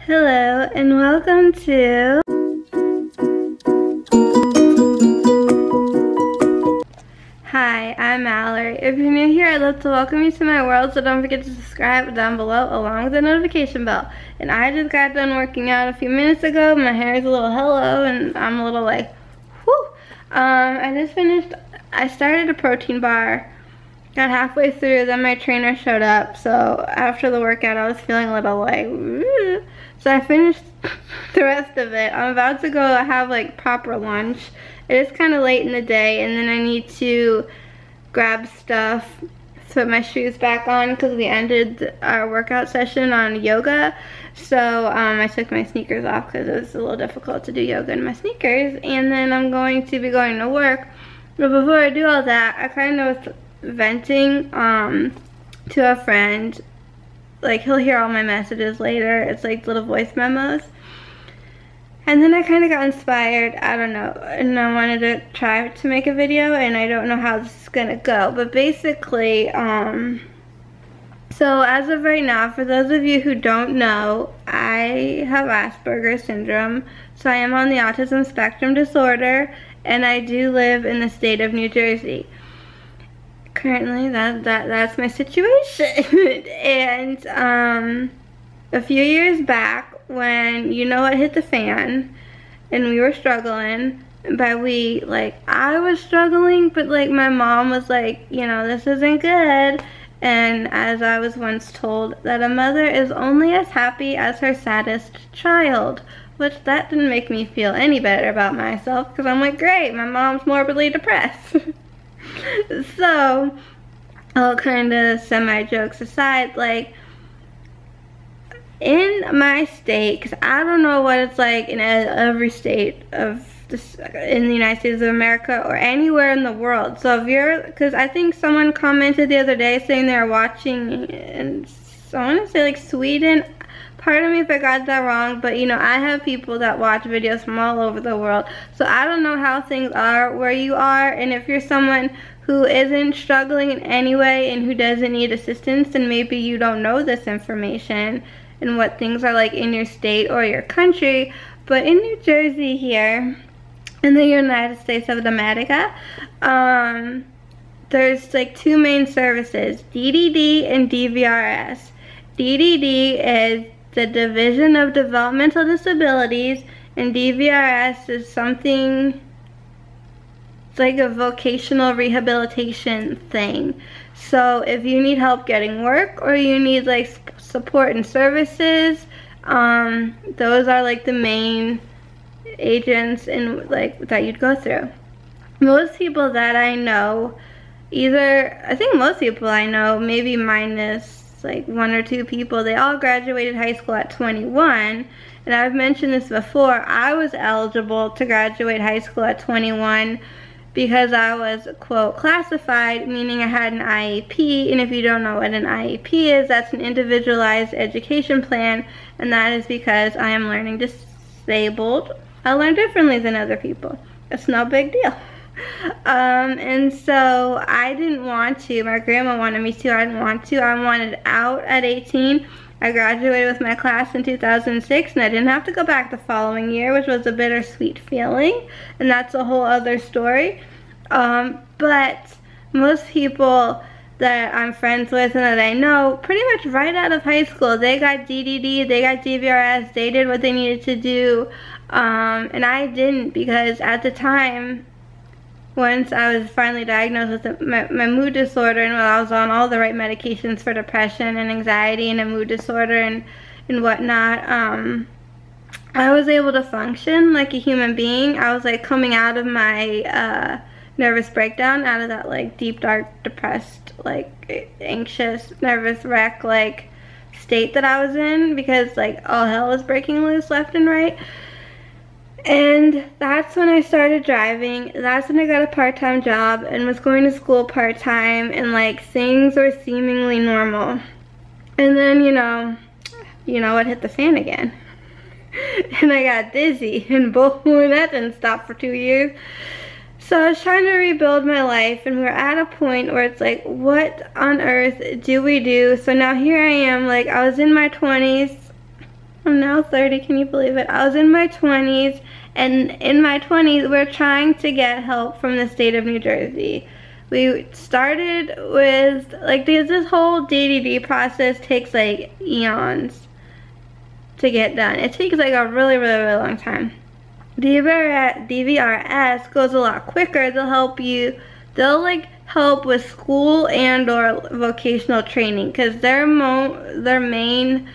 Hello and welcome to Hi, I'm Mallory. If you're new here, I'd love to welcome you to my world, so don't forget to subscribe down below along with the notification bell. And I just got done working out a few minutes ago. My hair is a little hello and I'm a little like, whew. I started a protein bar. Got halfway through, then my trainer showed up, so after the workout I was feeling a little like, woo. So I finished the rest of it. I'm about to go have like proper lunch. It is kind of late in the day, and then I need to grab stuff, put my shoes back on because we ended our workout session on yoga. So I took my sneakers off because it was a little difficult to do yoga in my sneakers, and then I'm going to be going to work. But before I do all that, I kind of was venting to a friend. Like, he'll hear all my messages later. It's like little voice memos. And then I kind of got inspired, I don't know, and I wanted to try to make a video, and I don't know how this is gonna go. But basically, so as of right now, for those of you who don't know, I have Asperger's syndrome. So I am on the autism spectrum disorder, and I do live in the state of New Jersey. Currently, that's my situation. And a few years back, when you know what hit the fan and we were struggling, by we, like, I was struggling, but like my mom was like, you know, this isn't good. And as I was once told, that a mother is only as happy as her saddest child, which that didn't make me feel any better about myself, because I'm like, great, my mom's morbidly depressed. So, all kind of semi-jokes aside, like, in my state, because I don't know what it's like in every state of this, in the United States of America or anywhere in the world. So if you're, because I think someone commented the other day saying they were watching, and so I want to say like Sweden. Pardon me if I got that wrong, but you know, I have people that watch videos from all over the world. So I don't know how things are where you are, and if you're someone who isn't struggling in any way and who doesn't need assistance, then maybe you don't know this information and what things are like in your state or your country. But in New Jersey here, in the United States of America, there's like two main services, DDD and DVRS. DDD is the Division of Developmental Disabilities, and DVRS is something, it's like a vocational rehabilitation thing. So if you need help getting work, or you need like support and services, those are like the main agents and like that you'd go through. Most people that I know, I think most people I know, maybe minus like one or two people, they all graduated high school at 21. And I've mentioned this before, I was eligible to graduate high school at 21 because I was, quote, classified, meaning I had an IEP. And if you don't know what an IEP is, that's an individualized education plan, and that is because I am learning disabled. I learn differently than other people. It's no big deal. And so I didn't want to. My grandma wanted me to. I didn't want to. I wanted out at 18. I graduated with my class in 2006, and I didn't have to go back the following year, which was a bittersweet feeling, and that's a whole other story. But most people that I'm friends with and that I know, pretty much right out of high school, they got DDD, they got DVRS, they did what they needed to do, and I didn't, because at the time, once I was finally diagnosed with my mood disorder, and I was on all the right medications for depression and anxiety and a mood disorder and whatnot, I was able to function like a human being. I was like coming out of my nervous breakdown, out of that like deep, dark, depressed, like anxious, nervous wreck like state that I was in, because like all hell was breaking loose left and right. And that's when I started driving. That's when I got a part-time job and was going to school part-time, and like things were seemingly normal. And then, you know what hit the fan again. And I got dizzy, and boom, that didn't stop for 2 years. So I was trying to rebuild my life, and we're at a point where it's like, what on earth do we do? So now here I am, like I was in my 20s, I'm now 30, can you believe it? I was in my 20s, and in my 20s, we're trying to get help from the state of New Jersey. We started with, like, this whole DDD process takes, like, eons to get done. It takes, like, a really, really, really long time. DVRS goes a lot quicker. They'll help you, they'll, like, help with school and or vocational training, because their main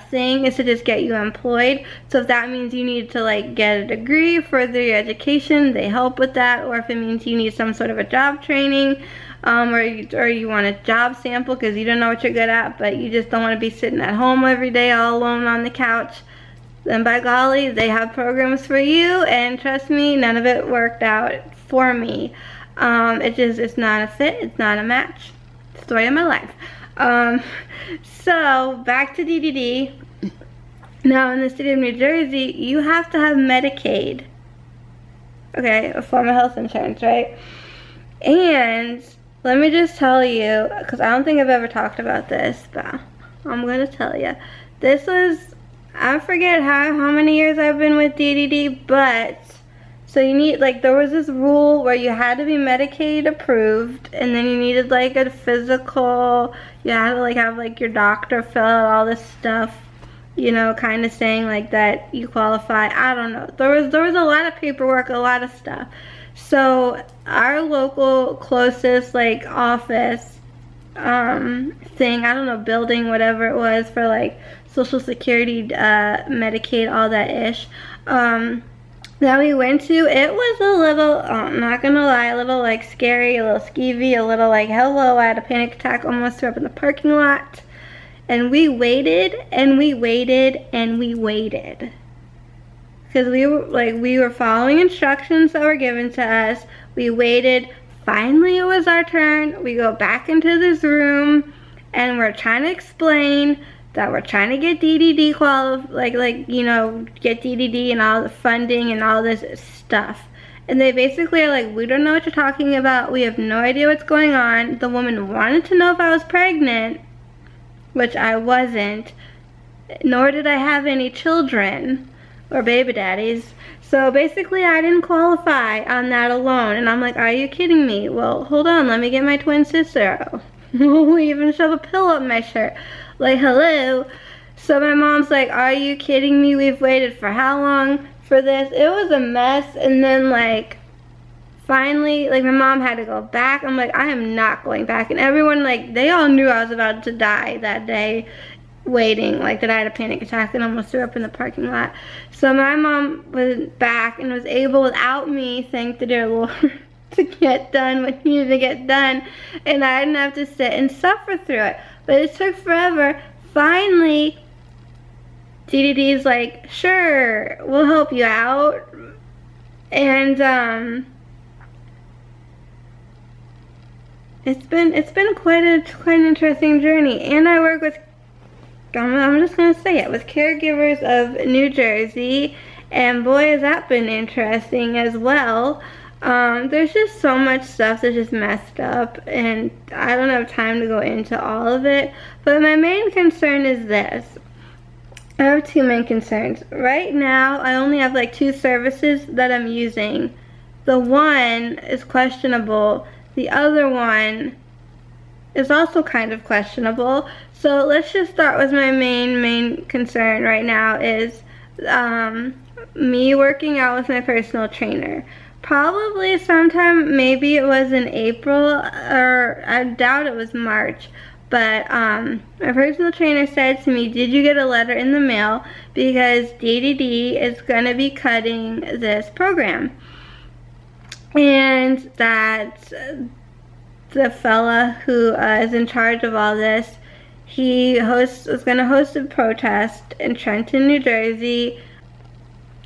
thing is to just get you employed. So if that means you need to like get a degree, further your education, they help with that. Or if it means you need some sort of a job training, or you want a job sample because you don't know what you're good at, but you just don't want to be sitting at home every day all alone on the couch, then by golly, they have programs for you. And trust me, none of it worked out for me. It's not a fit, it's not a match. Story of my life. So back to DDD. Now in the state of New Jersey, you have to have Medicaid. Okay, a form of health insurance, right? And let me just tell you, because I don't think I've ever talked about this, but I'm gonna tell you. This was, I forget how many years I've been with DDD, but so you need, like, there was this rule where you had to be Medicaid approved, and then you needed like a physical, you had to like have like your doctor fill out all this stuff, you know, kind of saying like that you qualify. I don't know. There was a lot of paperwork, a lot of stuff. So our local closest like office thing, I don't know, building, whatever it was for like Social Security, Medicaid, all that ish, that we went to, it was a little, I'm not gonna lie, a little like scary, a little skeevy, a little like, hello, I had a panic attack, almost threw up in the parking lot. And we waited, and we waited, and we waited. Because we were following instructions that were given to us. We waited, finally it was our turn. We go back into this room, and we're trying to explain that we're trying to get DDD you know, get DDD and all the funding and all this stuff. And they basically are like, we don't know what you're talking about. We have no idea what's going on. The woman wanted to know if I was pregnant, which I wasn't, nor did I have any children or baby daddies. So basically I didn't qualify on that alone. And I'm like, are you kidding me? Well, hold on, let me get my twin sister. We even shove a pillow up my shirt. Like, hello. So my mom's like, are you kidding me? We've waited for how long for this? It was a mess. And then like, finally, like my mom had to go back. I'm like, I am not going back. And everyone, like, they all knew I was about to die that day waiting, like that I had a panic attack and almost threw up in the parking lot. So my mom was back and was able, without me, thank the dear Lord, to get done what needed to get done, and I didn't have to sit and suffer through it. But it took forever. Finally, DDD's like, sure, we'll help you out. And it's been quite an interesting journey. And I work with, I'm just gonna say it, with caregivers of New Jersey, and boy has that been interesting as well. There's just so much stuff that's just messed up, and I don't have time to go into all of it. But my main concern is this. I have two main concerns. Right now, I only have like 2 services that I'm using. The one is questionable. The other one is also kind of questionable. So let's just start with my main concern right now is me working out with my personal trainer. Probably sometime, maybe it was in April, or I doubt it was March, but my personal trainer said to me, did you get a letter in the mail, because DDD is going to be cutting this program, and that the fella who is in charge of all this, he was going to host a protest in Trenton, New Jersey.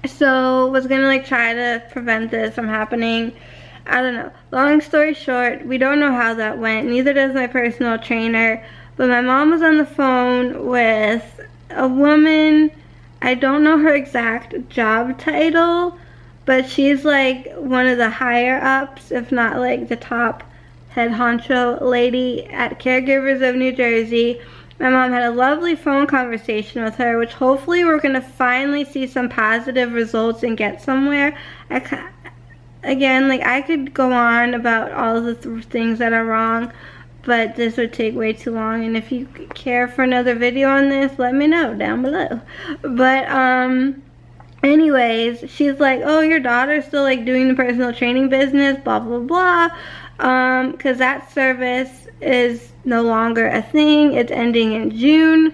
So was gonna like try to prevent this from happening. I don't know. Long story short, we don't know how that went. Neither does my personal trainer. But my mom was on the phone with a woman. I don't know her exact job title, but she's like one of the higher ups, if not like the top head honcho lady at Caregivers of New Jersey. My mom had a lovely phone conversation with her, which hopefully we're going to finally see some positive results and get somewhere. Again, like, I could go on about all the things that are wrong, but this would take way too long, and if you care for another video on this, let me know down below. But anyways, she's like, oh, your daughter's still like doing the personal training business, blah blah blah, because that service is no longer a thing. It's ending in June.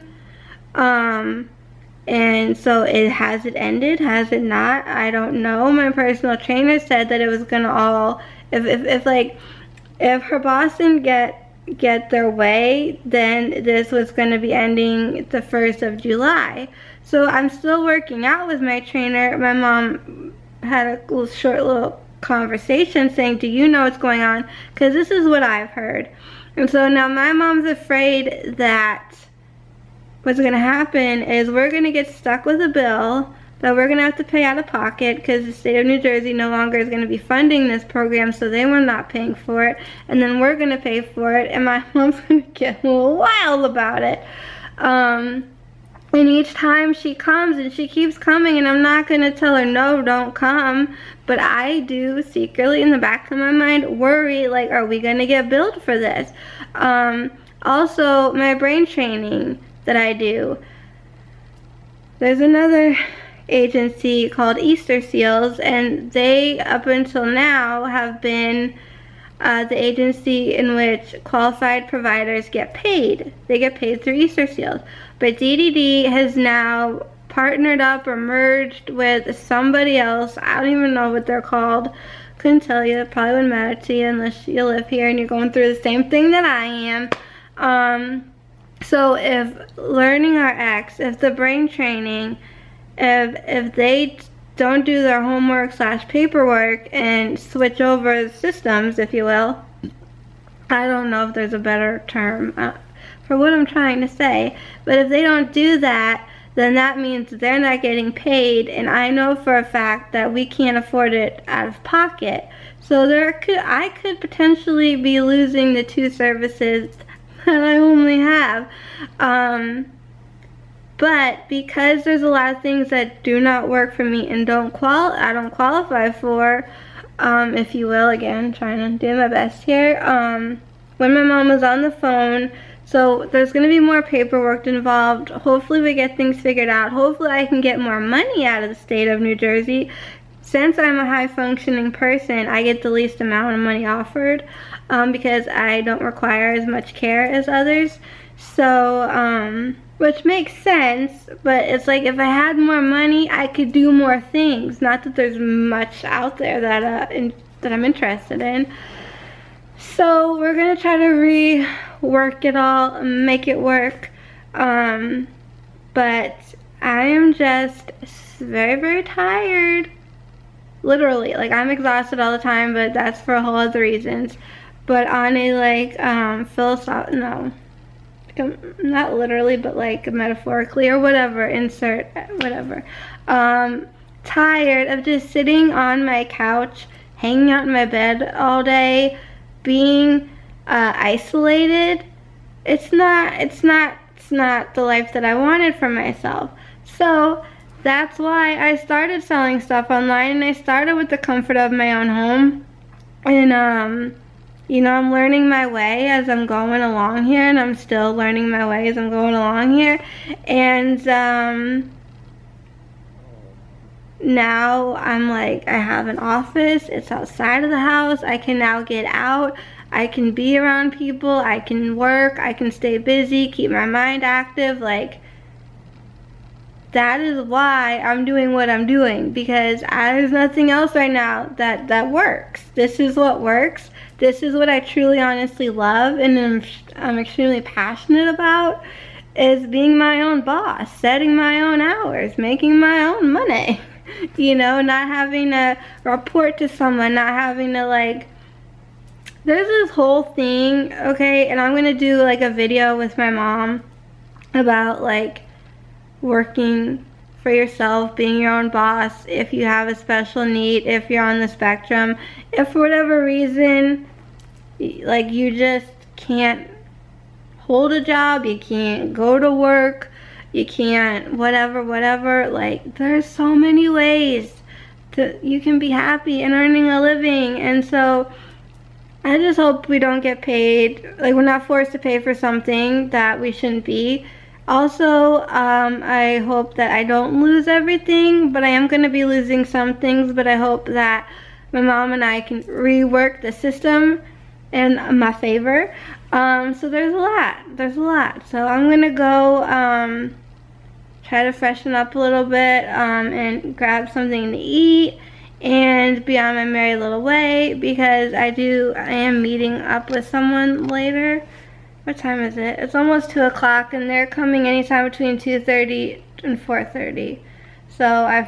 And so has it ended? Has it not? I don't know. My personal trainer said that it was gonna all, if her boss didn't get their way, then this was gonna be ending the 1st of July. So I'm still working out with my trainer. My mom had a short little conversation saying, do you know what's going on? Because this is what I've heard. And so now my mom's afraid that what's going to happen is we're going to get stuck with a bill that we're going to have to pay out of pocket because the state of New Jersey no longer is going to be funding this program, so they were not paying for it, and then we're going to pay for it, and my mom's going to get a little wild about it. And each time she comes, and she keeps coming, and I'm not going to tell her, no, don't come, but I do secretly in the back of my mind worry, like, are we going to get billed for this? Also, my brain training that I do, there's another agency called Easter Seals, and they up until now have been the agency in which qualified providers get paid. They get paid through Easter Seals, but DDD has now partnered up or merged with somebody else. I don't even know what they're called. Couldn't tell you. It probably wouldn't matter to you unless you live here and you're going through the same thing that I am. So if Learning RX, if the brain training, if they don't do their homework / paperwork and switch over systems, if you will, I don't know if there's a better term for what I'm trying to say, but if they don't do that, then that means they're not getting paid, and I know for a fact that we can't afford it out of pocket. So I could potentially be losing the 2 services that I only have. But because there's a lot of things that do not work for me and I don't qualify for, if you will, again, trying to do my best here, when my mom was on the phone, so there's going to be more paperwork involved. Hopefully we get things figured out. Hopefully I can get more money out of the state of New Jersey. Since I'm a high-functioning person, I get the least amount of money offered, because I don't require as much care as others. So, which makes sense, but it's like if I had more money, I could do more things. Not that there's much out there that I'm interested in. So we're gonna try to rework it all, make it work. But I am just very, very tired. Literally, like, I'm exhausted all the time, but that's for a whole other reasons. But on a, like, philosophical, no, not literally, but like metaphorically or whatever, insert whatever. Tired of just sitting on my couch, hanging out in my bed all day, being isolated. It's not the life that I wanted for myself. So that's why I started selling stuff online, and I started with the comfort of my own home. And you know, I'm learning my way as I'm going along here, and I'm still learning my way as I'm going along here. And now I'm like, I have an office, it's outside of the house, I can now get out, I can be around people, I can work, I can stay busy, keep my mind active. Like, that is why I'm doing what I'm doing, because there's nothing else right now that works. This is what works. This is what I truly honestly love and I'm extremely passionate about, is being my own boss, setting my own hours, making my own money. You know, not having to report to someone, not having to, like, there's this whole thing, okay, and I'm gonna do like a video with my mom about like working for yourself, being your own boss, if you have a special need, if you're on the spectrum, if for whatever reason, like, you just can't hold a job, you can't go to work, you can't whatever. Like, there's so many ways that you can be happy and earning a living. And so I just hope we don't get paid, like we're not forced to pay for something that we shouldn't be. Also, I hope that I don't lose everything, but I am going to be losing some things, but I hope that my mom and I can rework the system in my favor. So there's a lot. So I'm going to go try to freshen up a little bit and grab something to eat and be on my merry little way, because I am meeting up with someone later. What time is it? It's almost 2 o'clock, and they're coming anytime between 2:30 and 4:30. So I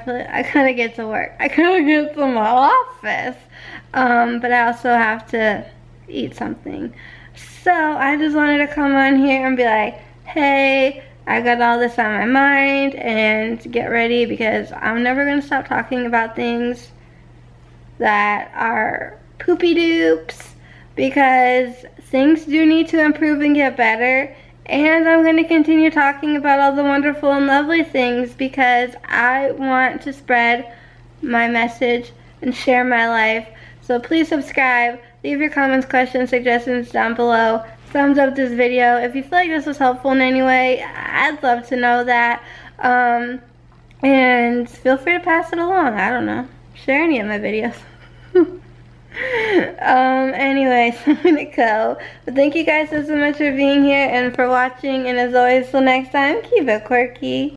gotta get to work. I gotta get to my office. But I also have to eat something. So I just wanted to come on here and be like, hey, I got all this on my mind, and get ready, because I'm never gonna stop talking about things that are poopy dupes, because things do need to improve and get better. And I'm going to continue talking about all the wonderful and lovely things, because I want to spread my message and share my life. So please subscribe, leave your comments, questions, suggestions down below. Thumbs up this video if you feel like this was helpful in any way. I'd love to know that. And feel free to pass it along. I don't know. Share any of my videos. Anyways, I'm gonna go. But thank you guys so much for being here and for watching. And as always, till next time, keep it quirky.